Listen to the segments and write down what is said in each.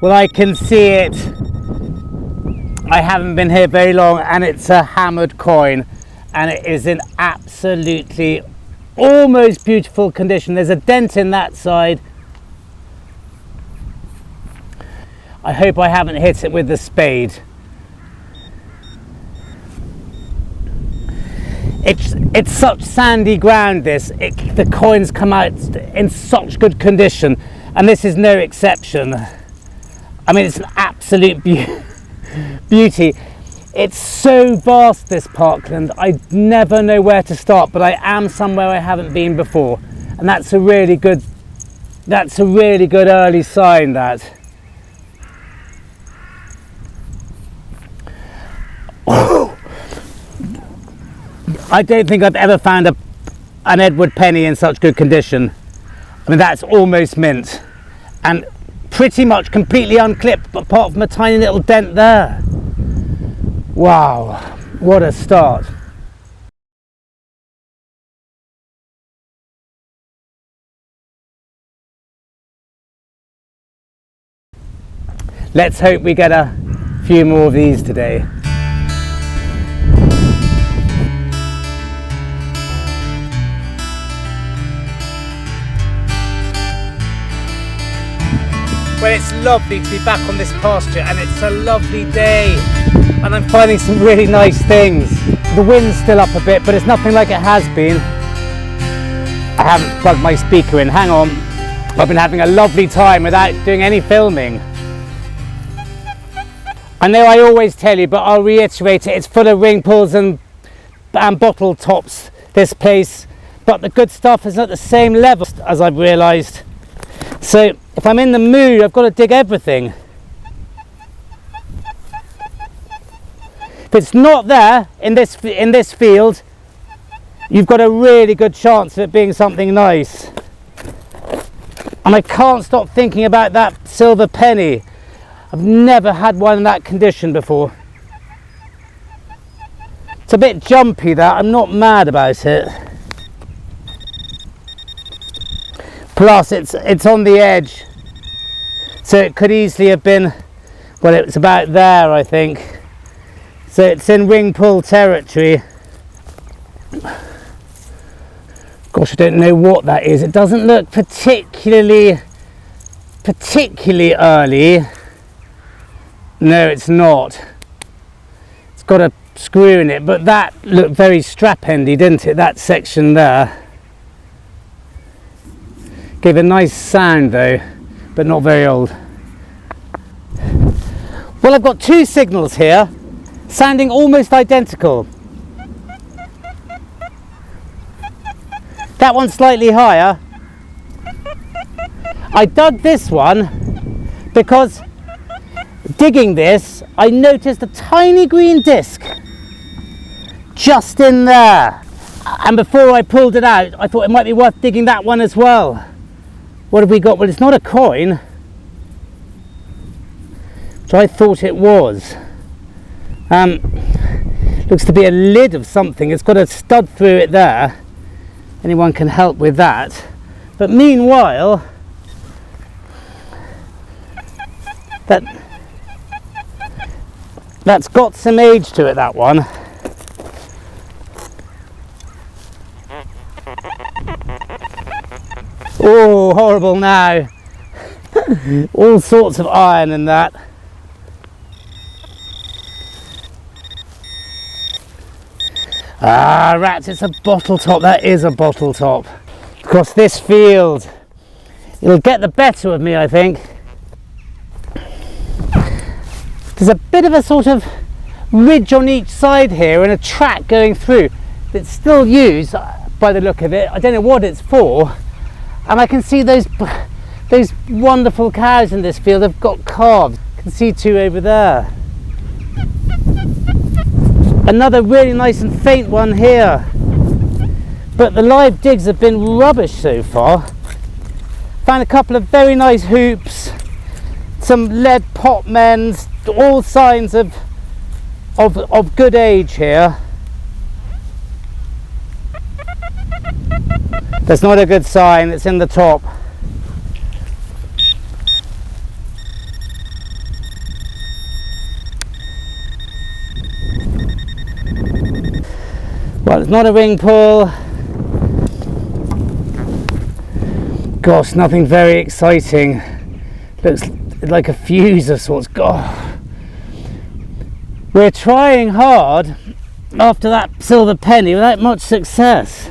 Well, I can see it. I haven't been here very long, and it's a hammered coin, and it is in absolutely almost beautiful condition. There's a dent in that side. I hope I haven't hit it with the spade. It's such sandy ground, the coins come out in such good condition, and this is no exception. I mean, it's an absolute beauty. It's so vast, this parkland. I never know where to start, but I am somewhere I haven't been before, and that's a really good early sign. That I don't think I've ever found an Edward penny in such good condition. I mean, that's almost mint and pretty much completely unclipped, apart from a tiny little dent there. Wow, what a start. Let's hope we get a few more of these today. Well, it's lovely to be back on this pasture, and it's a lovely day, and I'm finding some really nice things. The wind's still up a bit, but it's nothing like it has been. I haven't plugged my speaker in, hang on. I've been having a lovely time without doing any filming. I know I always tell you, but I'll reiterate it, it's full of ring pulls and bottle tops, this place, but the good stuff is at the same level, as I've realised. So if I'm in the mood, I've got to dig everything. If it's not there in this field, you've got a really good chance of it being something nice. And I can't stop thinking about that silver penny. I've never had one in that condition before. It's a bit jumpy, that. I'm not mad about it. Plus it's on the edge, so it could easily have been, well, it's about there, I think. So it's in ring pull territory. Gosh, I don't know what that is. It doesn't look particularly early. No, it's not. It's got a screw in it, but that looked very strap-endy, didn't it, that section there? Gave a nice sound though, but not very old. Well, I've got two signals here, sounding almost identical. That one's slightly higher. I dug this one because digging this, I noticed a tiny green disc just in there. And before I pulled it out, I thought it might be worth digging that one as well. What have we got? Well, it's not a coin, which I thought it was. Looks to be a lid of something. It's got a stud through it there. Anyone can help with that. But meanwhile, that's got some age to it, that one. Oh, horrible now. All sorts of iron in that. Ah, rats, it's a bottle top. That is a bottle top. Across this field. It'll get the better of me, I think. There's a bit of a sort of ridge on each side here and a track going through. It's still used by the look of it. I don't know what it's for. And I can see those wonderful cows in this field have got calves. I can see two over there. Another really nice and faint one here. But the live digs have been rubbish so far. Found a couple of very nice hoops, some lead pot mends, all signs of good age here. That's not a good sign, it's in the top. Well, it's not a ring pull. Gosh, nothing very exciting. Looks like a fuse of sorts. God. We're trying hard after that silver penny without much success.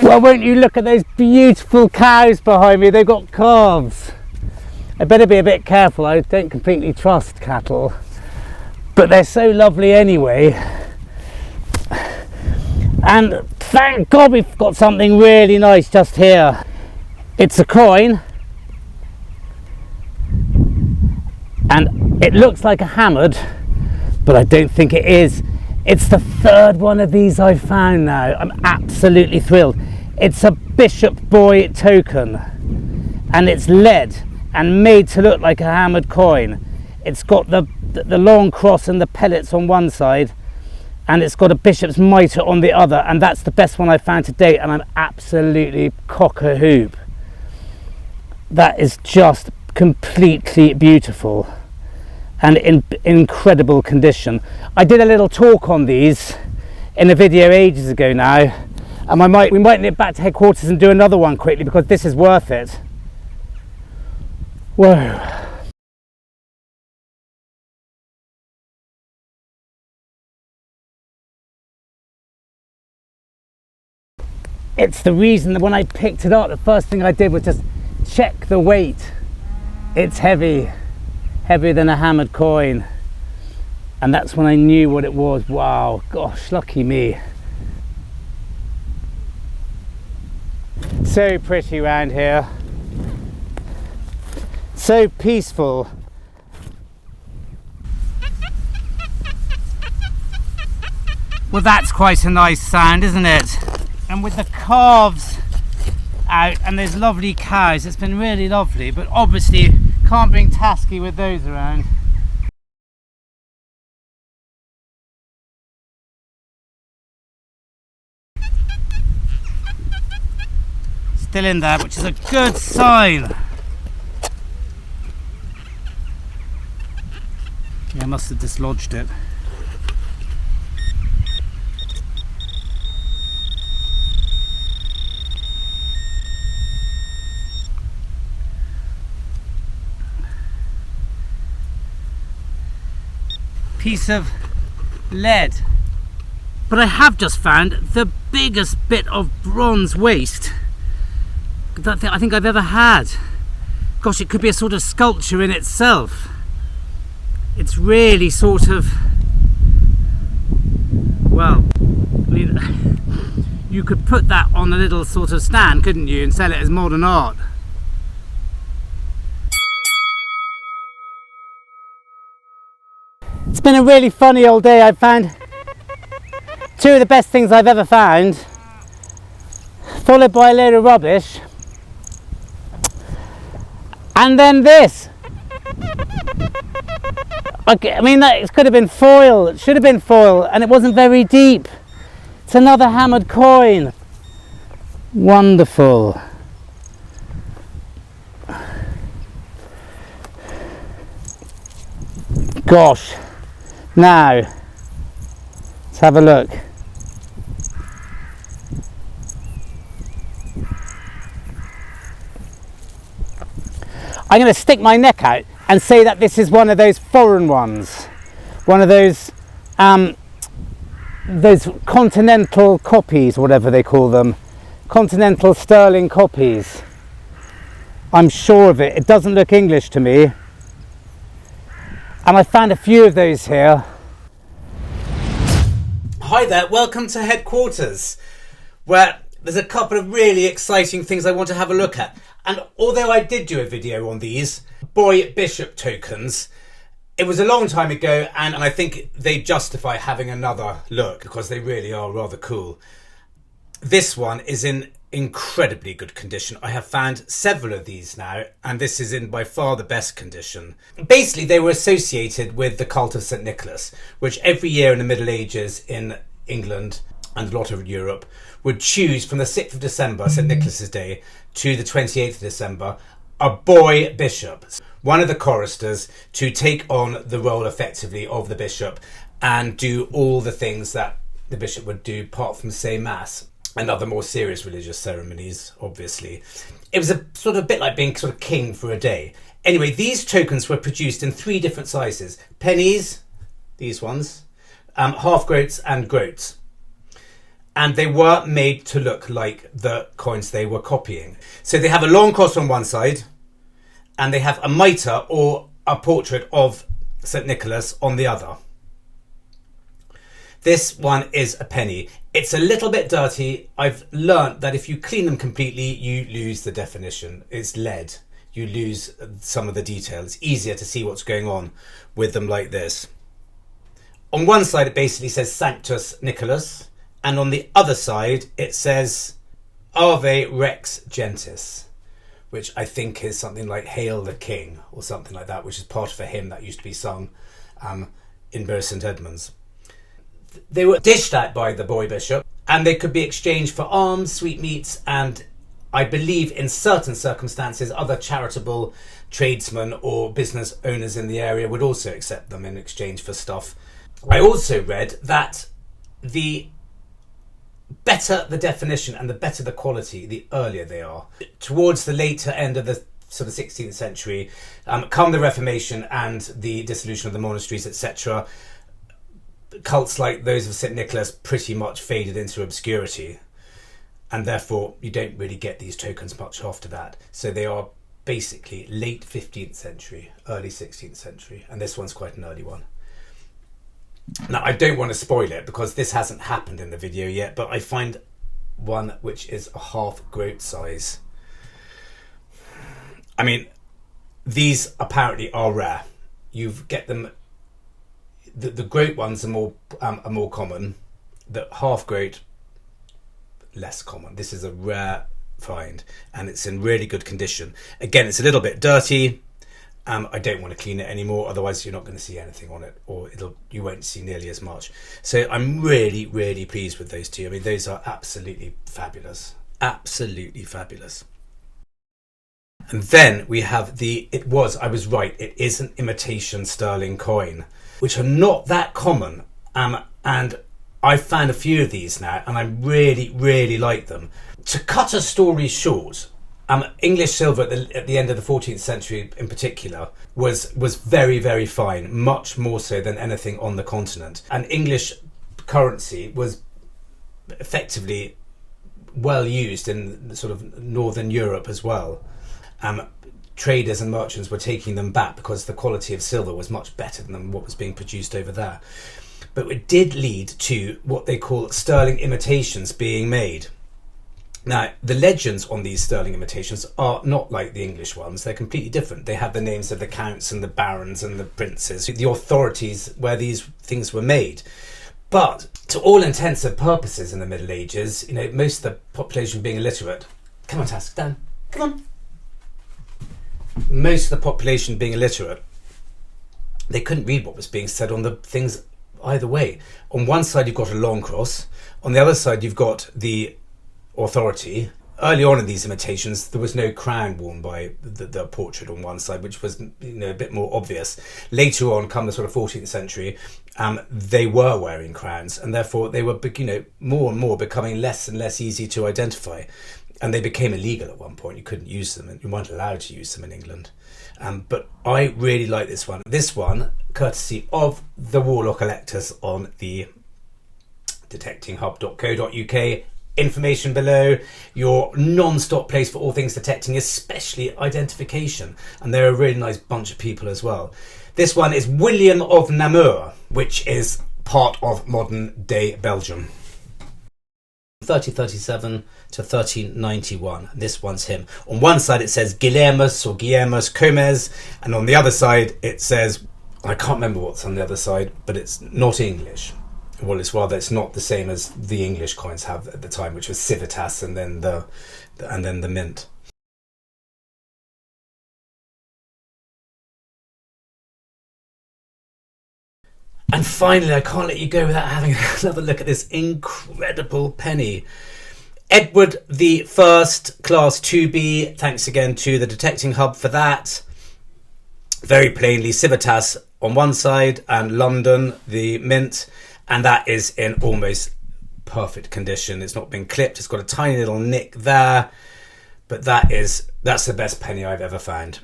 Well, won't you look at those beautiful cows behind me? They've got calves. I better be a bit careful. I don't completely trust cattle, but they're so lovely anyway. And thank God we've got something really nice just here. It's a coin, and it looks like a hammered, but I don't think it is. It's the third one of these I've found now. I'm absolutely thrilled. It's a Bishop Boy token, and it's lead and made to look like a hammered coin. It's got the long cross and the pellets on one side, and it's got a bishop's mitre on the other, and that's the best one I've found to date, and I'm absolutely cock-a-hoop. That is just completely beautiful and in incredible condition. I did a little talk on these in a video ages ago now, and we might nip back to headquarters and do another one quickly because this is worth it. Whoa. It's the reason that when I picked it up, the first thing I did was just check the weight. It's heavy, heavier than a hammered coin. And that's when I knew what it was. Wow, gosh, lucky me. So pretty around here. So peaceful. Well, that's quite a nice sound, isn't it? And with the calves out and those lovely cows, it's been really lovely, but obviously can't bring Tasky with those around. Still in there, which is a good sign. Yeah, I must have dislodged it. Piece of lead. But I have just found the biggest bit of bronze waste that I think I've ever had. Gosh, it could be a sort of sculpture in itself. It's really sort of, well, I mean, you could put that on a little sort of stand, couldn't you, and sell it as modern art. It's been a really funny old day. I've found two of the best things I've ever found, followed by a load of rubbish, and then this. I mean, that could have been foil. It should have been foil, and it wasn't very deep. It's another hammered coin. Wonderful. Gosh. Now, let's have a look. I'm going to stick my neck out and say that this is one of those foreign ones, one of those continental copies, whatever they call them, continental sterling copies. I'm sure of it. It doesn't look English to me. And I found a few of those here. Hi there, welcome to headquarters, where there's a couple of really exciting things I want to have a look at. And although I did do a video on these boy bishop tokens, it was a long time ago, and I think they justify having another look because they really are rather cool. This one is in incredibly good condition. I have found several of these now, and this is in by far the best condition. Basically, they were associated with the cult of St. Nicholas, which every year in the Middle Ages in England and a lot of Europe would choose from the 6th of December, St. Nicholas's Day, to the 28th of December, a boy bishop, one of the choristers, to take on the role effectively of the bishop and do all the things that the bishop would do apart from say mass and other more serious religious ceremonies, obviously. It was a sort of bit like being sort of king for a day. Anyway, these tokens were produced in 3 different sizes. Pennies, these ones, half groats and groats. And they were made to look like the coins they were copying. So they have a long cross on one side, and they have a mitre or a portrait of St. Nicholas on the other. This one is a penny. It's a little bit dirty. I've learnt that if you clean them completely, you lose the definition. It's lead. You lose some of the detail. It's easier to see what's going on with them like this. On one side, it basically says Sanctus Nicholas. And on the other side, it says Ave Rex Gentis, which I think is something like Hail the King or something like that, which is part of a hymn that used to be sung in Bury St Edmunds. They were dished out by the boy bishop, and they could be exchanged for alms, sweetmeats, and I believe in certain circumstances other charitable tradesmen or business owners in the area would also accept them in exchange for stuff. I also read that the better the definition and the better the quality, the earlier they are. Towards the later end of the sort of 16th century, come the Reformation and the dissolution of the monasteries, etc., cults like those of St. Nicholas pretty much faded into obscurity, and therefore you don't really get these tokens much after that. So they are basically late 15th century, early 16th century, and this one's quite an early one. Now, I don't want to spoil it because this hasn't happened in the video yet, but I find one which is a half groat size. I mean, these apparently are rare. You get them. The groat ones are more common. The half groat, less common. This is a rare find, and it's in really good condition. Again, it's a little bit dirty. I don't want to clean it anymore, otherwise you're not going to see anything on it, or you won't see nearly as much. So I'm really, really pleased with those two. I mean, those are absolutely fabulous. Absolutely fabulous. And then we have I was right, it is an imitation sterling coin, which are not that common. And I've found a few of these now, and I really, really like them. To cut a story short, English silver at the end of the 14th century in particular was very, very fine, much more so than anything on the continent. And English currency was effectively well used in sort of Northern Europe as well. Traders and merchants were taking them back because the quality of silver was much better than what was being produced over there. But it did lead to what they call sterling imitations being made. Now, the legends on these sterling imitations are not like the English ones. They're completely different. They have the names of the counts and the barons and the princes, the authorities where these things were made. But to all intents and purposes in the Middle Ages, most of the population being illiterate. Come on, Task, down. Come on. Most of the population being illiterate, they couldn't read what was being said on the things either way. On one side, you've got a long cross. On the other side, you've got the authority. Early on in these imitations, there was no crown worn by the portrait on one side, which was a bit more obvious. Later on, come the sort of 14th century, they were wearing crowns, and therefore they were more and more becoming less and less easy to identify, and they became illegal at one point. You couldn't use them, and you weren't allowed to use them in England. But I really like this one. This one, courtesy of the Warlock Electors on the detectinghub.co.uk. Information below, your non-stop place for all things detecting, especially identification, and they're a really nice bunch of people as well. This one is William of Namur, which is part of modern day Belgium. 1337 to 1391. This one's him. On one side it says Guillermus or Guillermus Comes, and on the other side it says, I can't remember what's on the other side, but it's not English. Well, it's not the same as the English coins have at the time, which was civitas and then the mint. And finally, I can't let you go without having another look at this incredible penny. Edward the First, Class 2B. Thanks again to the Detecting Hub for that. Very plainly, Civitas on one side and London, the Mint, and that is in almost perfect condition. It's not been clipped. It's got a tiny little nick there, but that's the best penny I've ever found,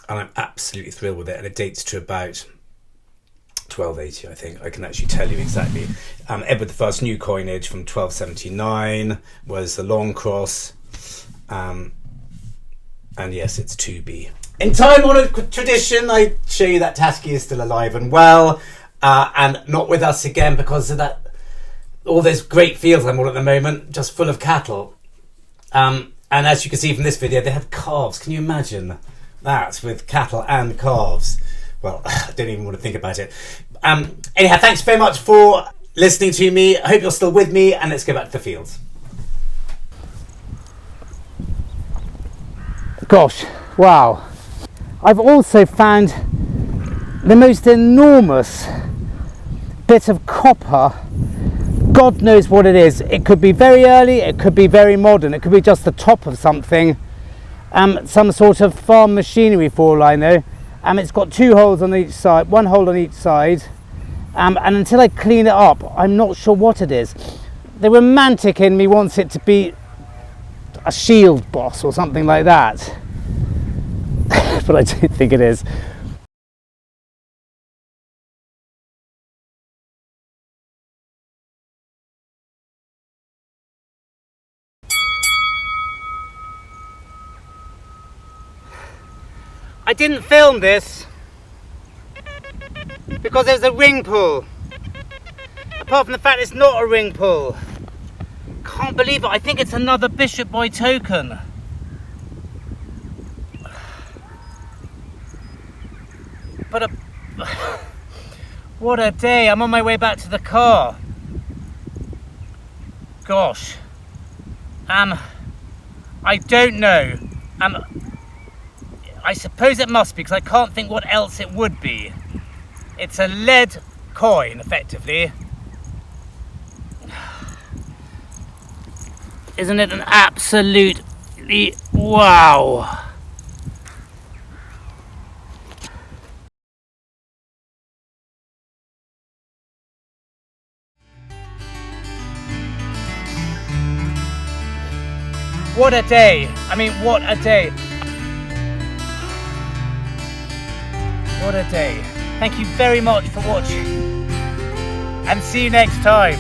and I'm absolutely thrilled with it. And it dates to about 1280, I think. I can actually tell you exactly. Edward I new coinage from 1279 was the long cross, and yes, it's 2B. In time-honoured tradition, I show you that Tasci is still alive and well, and not with us again because of that. All those great fields I'm on at the moment, just full of cattle. And as you can see from this video, they had calves. Can you imagine that, with cattle and calves? Well, I don't even want to think about it. Anyhow, thanks very much for listening to me. I hope you're still with me, and let's go back to the fields. Gosh, wow. I've also found the most enormous bit of copper. God knows what it is. It could be very early, it could be very modern, it could be just the top of something, some sort of farm machinery for all I know. It's got two holes on each side, one hole on each side, and until I clean it up, I'm not sure what it is. The romantic in me wants it to be a shield boss or something like that, but I don't think it is. I didn't film this because there's a ring pull. Apart from the fact it's not a ring pull. Can't believe it. I think it's another Bishop Boy token. But what a day. I'm on my way back to the car. Gosh. I don't know. I suppose it must be, because I can't think what else it would be. It's a lead coin, effectively. Isn't it an absolutely wow? What a day. I mean, what a day. What a day. Thank you very much for watching, and see you next time.